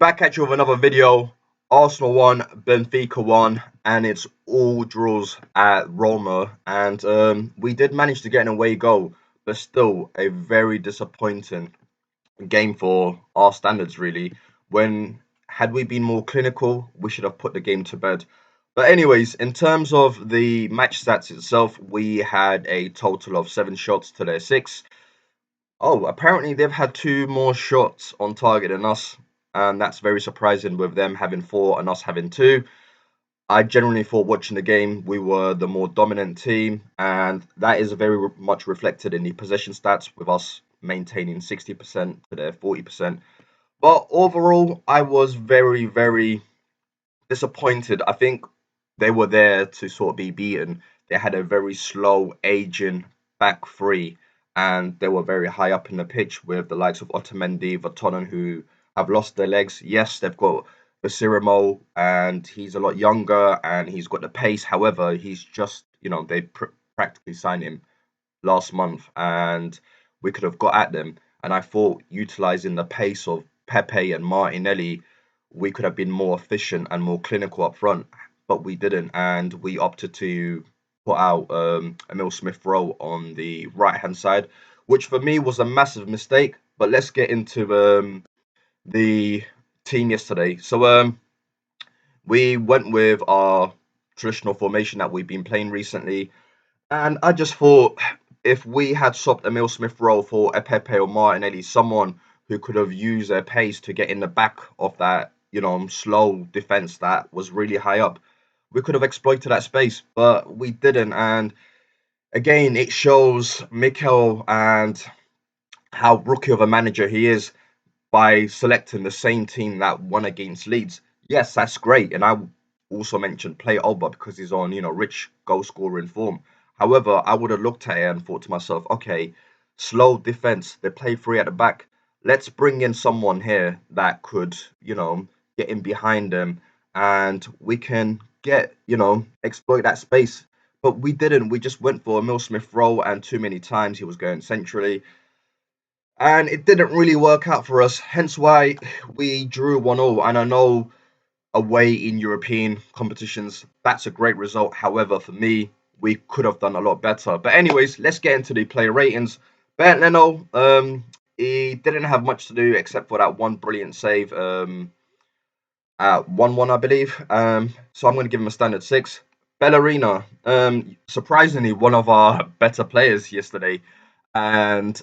Back at you with another video. Arsenal won, Benfica won, and it's all draws at Roma. And we did manage to get an away goal, but still a very disappointing game for our standards, really. When had we been more clinical, we should have put the game to bed. But anyways, in terms of the match stats itself, we had a total of 7 shots to their 6. Oh, apparently they've had 2 more shots on target than us, and that's very surprising with them having 4 and us having 2. I generally thought watching the game we were the more dominant team, and that is very much reflected in the possession stats with us maintaining 60% to their 40%. But overall, I was very, very disappointed. I think they were there to sort of be beaten. They had a very slow aging back three, and they were very high up in the pitch with the likes of Otamendi, Vertonghen, who have lost their legs. Yes, they've got Basirimo, and he's a lot younger, and he's got the pace. However, he's just, they practically signed him last month, and we could have got at them. And I thought utilizing the pace of Pepe and Martinelli, we could have been more efficient and more clinical up front, but we didn't, and we opted to put out Emil Smith Rowe on the right hand side, which for me was a massive mistake. But let's get into the team yesterday. So we went with our traditional formation that we've been playing recently. And I just thought if we had swapped Emil Smith Rowe for a Pepe or Martinelli, someone who could have used their pace to get in the back of that, slow defense that was really high up, we could have exploited that space, but we didn't. And again, it shows Mikel and how rookie of a manager he is by selecting the same team that won against Leeds. Yes, that's great. And I also mentioned play Auba because he's on, rich goal scoring form. However, I would have looked at it and thought to myself, okay, slow defense. They play three at the back. Let's bring in someone here that could, get in behind them and we can get, exploit that space. But we didn't. We just went for Emil Smith Rowe, and too many times he was going centrally. And it didn't really work out for us, hence why we drew 1-0. And I know away in European competitions, that's a great result. However, for me, we could have done a lot better. But anyways, let's get into the player ratings. Bernd Leno, he didn't have much to do except for that one brilliant save at 1-1, I believe. So I'm going to give him a standard 6. Bellerina, surprisingly, one of our better players yesterday. And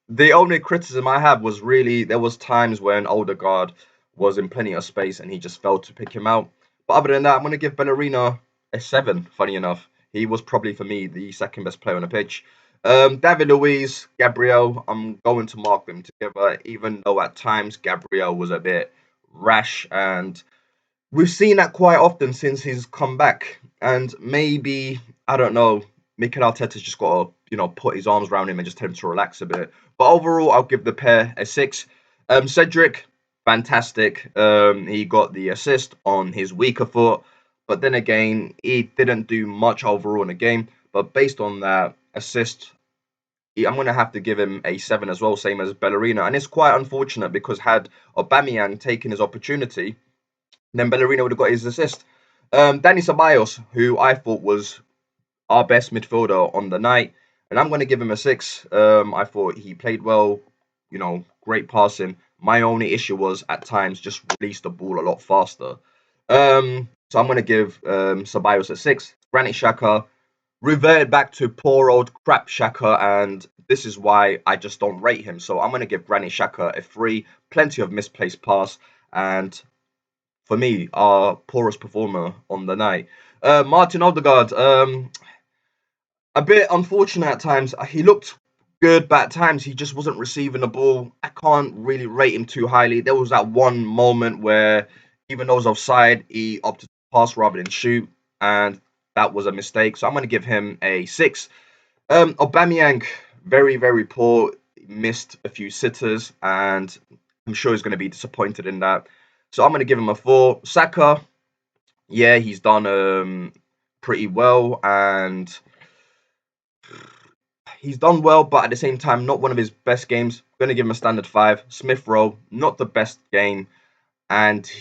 the only criticism I had was really there was times when Odegaard was in plenty of space and he just failed to pick him out. But other than that, I'm going to give Bellerina a 7, funny enough. He was probably, for me, the second best player on the pitch. David Luiz, Gabriel, I'm going to mark them together, even though at times Gabriel was a bit rash. And we've seen that quite often since he's come back. And maybe, I don't know, Mikel Arteta's just got to, put his arms around him and just tell him to relax a bit. But overall, I'll give the pair a 6. Cedric, fantastic. He got the assist on his weaker foot. But then again, he didn't do much overall in the game. But based on that assist, I'm going to have to give him a 7 as well, same as Bellerina. And it's quite unfortunate because had Aubameyang taken his opportunity, then Bellerina would have got his assist. Danny Ceballos, who I thought was our best midfielder on the night, and I'm going to give him a 6. I thought he played well, great passing. My only issue was at times just release the ball a lot faster. So I'm going to give Ceballos a 6. Granit Xhaka reverted back to poor old crap Xhaka, and this is why I just don't rate him. So I'm going to give Granit Xhaka a 3. Plenty of misplaced pass, and for me, our poorest performer on the night. Martin Odegaard, a bit unfortunate at times. He looked good, but at times he just wasn't receiving the ball. I can't really rate him too highly. There was that one moment where, even though it was offside, he opted to pass rather than shoot, and that was a mistake. So I'm going to give him a 6. Aubameyang, very, very poor. Missed a few sitters, and I'm sure he's going to be disappointed in that. So I'm going to give him a 4. Saka, yeah, he's done pretty well, and he's done well, but at the same time, not one of his best games. I'm going to give him a standard 5. Smith Rowe, not the best game. and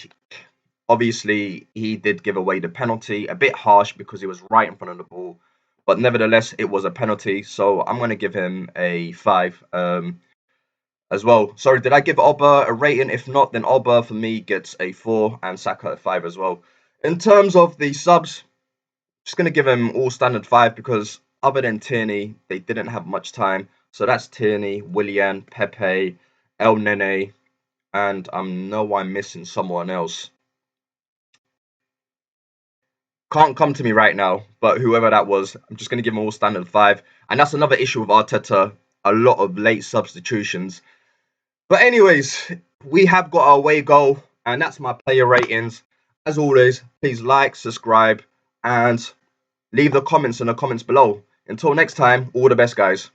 obviously he did give away the penalty, a bit harsh because he was right in front of the ball, but nevertheless it was a penalty. So I'm going to give him a 5 as well. Sorry, did I give Auba a rating? If not, then Auba for me gets a 4 and Saka a 5 as well. In terms of the subs, just going to give him all standard 5 because other than Tierney, they didn't have much time. So that's Tierney, Willian, Pepe, El Nene, and I know I'm missing someone else. Can't come to me right now, but whoever that was, I'm just going to give them all standard 5. And that's another issue with Arteta, a lot of late substitutions. But anyways, we have got our away goal, and that's my player ratings. As always, please like, subscribe, and leave the comments in the comments below. Until next time, all the best, guys.